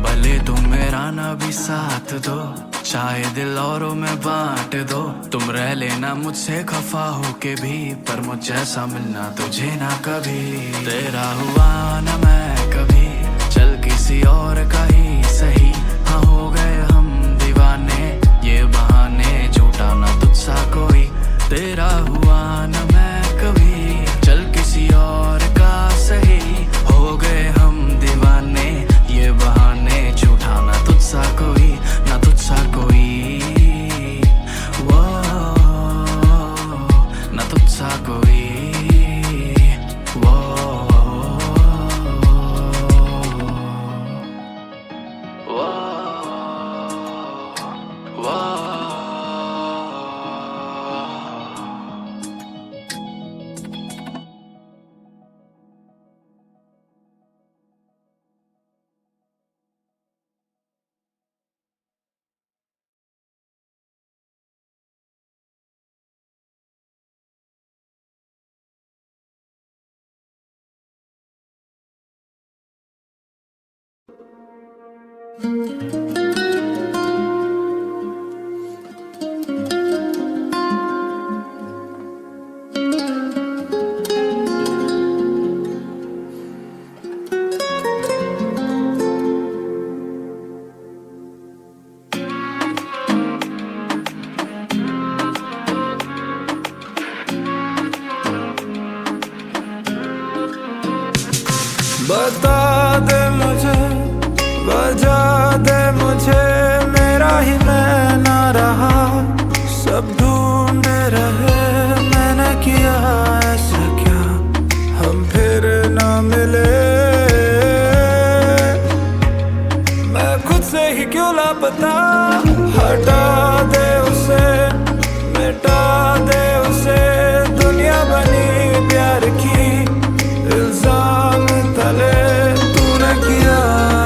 भले तुम मेरा ना भी साथ दो, चाहे दिल औरों में बांट दो। तुम रह लेना मुझसे खफा होके भी, पर मुझ जैसा मिलना तुझे ना कभी। तेरा हुआ ना मैं कभी, चल किसी और का ही सही। हाँ हो गए हम दीवाने, ये बहाने झूठा ना तुझसा कोई। तेरा हुआ ना मैं कभी, चल किसी और का सही। हो गए हम दीवाने, ये बहाने झूठा ना तुझसा कोई, ना तुझसा कोई। वो ना तुझसा कोई। वो वो बता दे मुझे, बजा दे मुझे, मेरा ही मैं ना रहा, सब ढूंढ रहे, मैंने किया ऐसा क्या, हम फिर ना मिले। मैं खुद से ही क्यों लापता, हटा दे उसे, मिटा दे उसे, दुनिया बनी प्यार की इल्जाम तले, तूने किया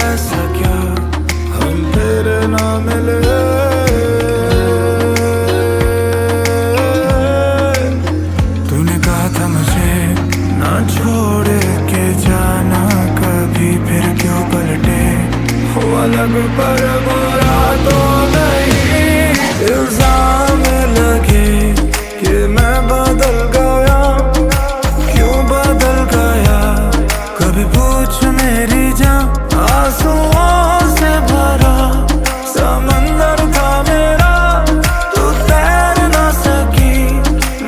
ऐसा क्या, हम फिर ना मिले। तूने कहा था मुझे ना छोड़ के जाना कभी, फिर क्यों पलटे हो अलग, पर बुरा तो नहीं, इल्जाम लगे कि मैं बदल गया, क्यों बदल गया, कभी पूछ मेरी जान, आंसुओं से भरा समंदर था मेरा, तू तैर ना सकी,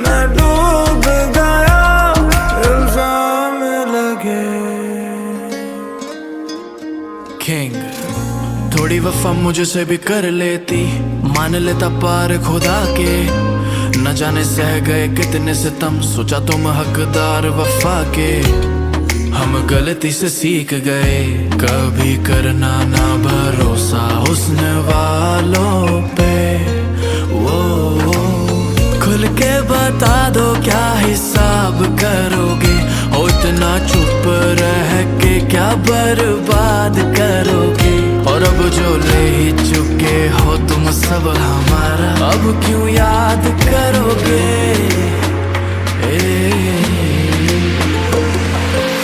मैं डूब गया, इल्जाम लगे। किंग थोड़ी वफा मुझसे भी कर लेती, मान लेता पार खुदा के, न जाने सह गए कितने सितम, सोचा तुम हकदार वफा के, हम गलती से सीख गए, कभी करना ना भरोसा हुस्न वालों पे। वो खुल के बता दो क्या हिसाब करोगे, हो इतना चुप रह के क्या बर्बाद करोगे, और अब जो ले ही चुके हो तुम सब हमारा, अब क्यों याद करोगे।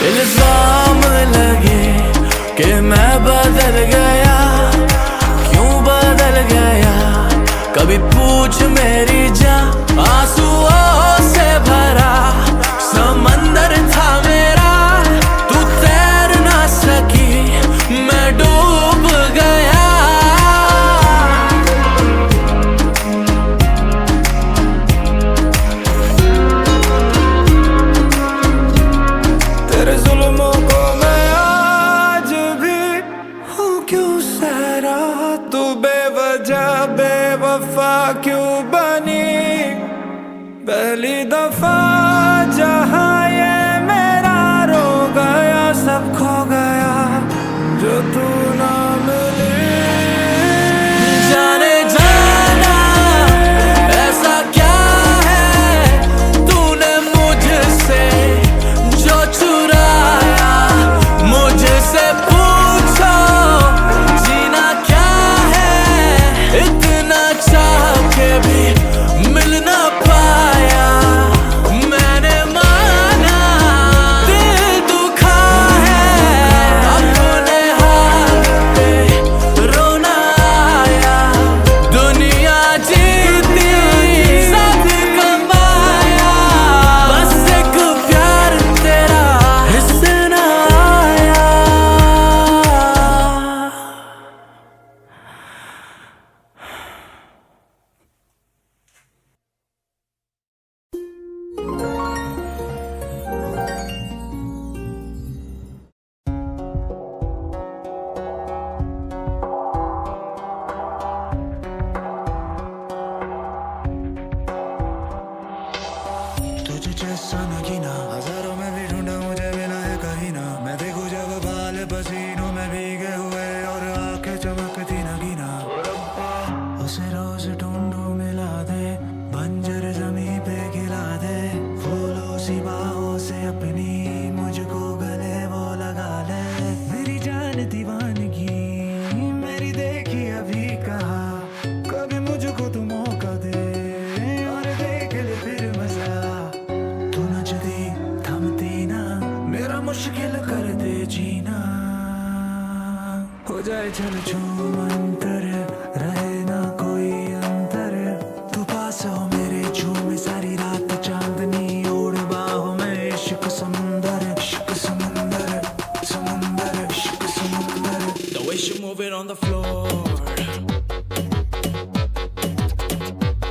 इल्जाम लगे कि मैं बदल गया, क्यों बदल गया, कभी पूछ मेरी जान, आंसुओं से भरा समंदर था मेरा, तू तैर ना सकी, मैं डूब गया। तेरे जुल्मों को मैं आज भी हूँ क्यों सह रहा, तू बेवजह बेवफा क्यों बनी, पहली दफा जहाँ ये मेरा रो गया, सब खो गया जो तू ना मिली। जाने जाना ऐसा क्या है तूने मुझसे जो चुराया, मुझसे पूछो जीना क्या है, इतना चाह के भी मिल ना पाया, मैंने माना दिल दुखा है, अपने हाथ पे रोना आया, दुनिया जीती सब कमाया, बस एक प्यार तेरा हिस्से ना आया। तुझे जैसा नगीना हजारों में भी ढूंढा, मुझे मिला है कहीं ना, मैं देखूं जब बाल पसीनों में भीगे हुए और आंखें चमकती नगीना, उसे रोज ढूंढूं मिला दे, बंजर जमीन पे गिरा दे, फूलों सी बाहों से अपनी मुझको गले वो लगा ले, मेरी जान दीवानगी मेरी देखी अभी कहा, कभी मुझको तू मौका दे और देख ले फिर मजा, तू नचती थमती ना, मेरा मुश्किल कर दे जीना, हो जाए चल छूमंतर, रहे ना कोई अंतर, तू पास हो मेरे झूमे सारी रात चांदनी ओढ़ बाहों में इश्क समुंदर, इश्क समुंदर, समुंदर, इश्क समुंदर. The way she move it on the floor,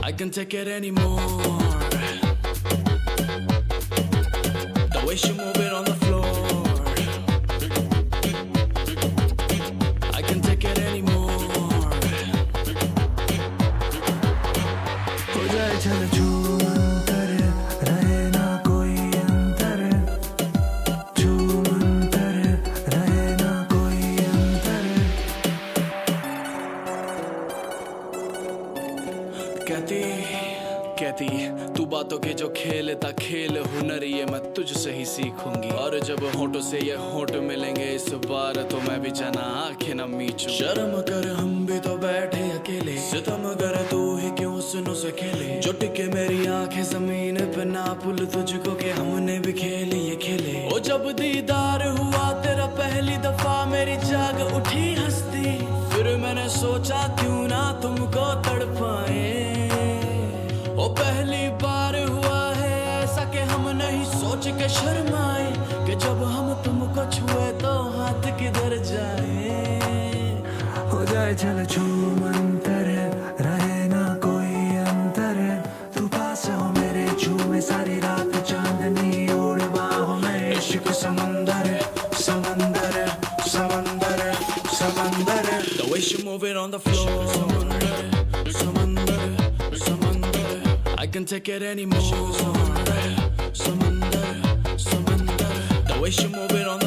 I can't take it anymore. The way she move it on the floor, I can't take it anymore. हो जाए चल छूमंतर, रहे ना कोई अंतर, छूमंतर, रहे ना कोई अंतर. कहती तू बातों के जो खेलता खेल हुनर ये मैं तुझसे ही सीखूंगी. और जब होठों से ये होठ मिलेंगे इस बार तो मैं भी जाना आंखें न मीचूं. शर्म कर हम भी तो बैठे अकेले, सितम कर तू ही क्यों सुनो से खेले. जो टिके मेरी आंखें जमीन पे ना भूल तुझको के हमने भी खेले ये खेले. ओ जब दीदार हुआ तेरा पहली दफा मेरी जाग उठी हंसती. फिर मैंने सोचा क्यों ना तुमको तड़पाए. ओ पहली बार हुआ है ऐसा कि हम नहीं सोच के शर्माए कि जब हम तुमको छुए तो हाथ किधर जाए. हो जाए चल छूमंतर, रहे ना कोई अंतर, तू पास हो मेरे झूमे सारी रात चांदनी ओढ़ बाहों में इश्क समुंदर, समंदर, समंदर, समंदर. The way she move it on the floor, समंदर, समंदर, समंदर, I can't take it anymore. Samandar, Samandar, Samandar. The way she move it on the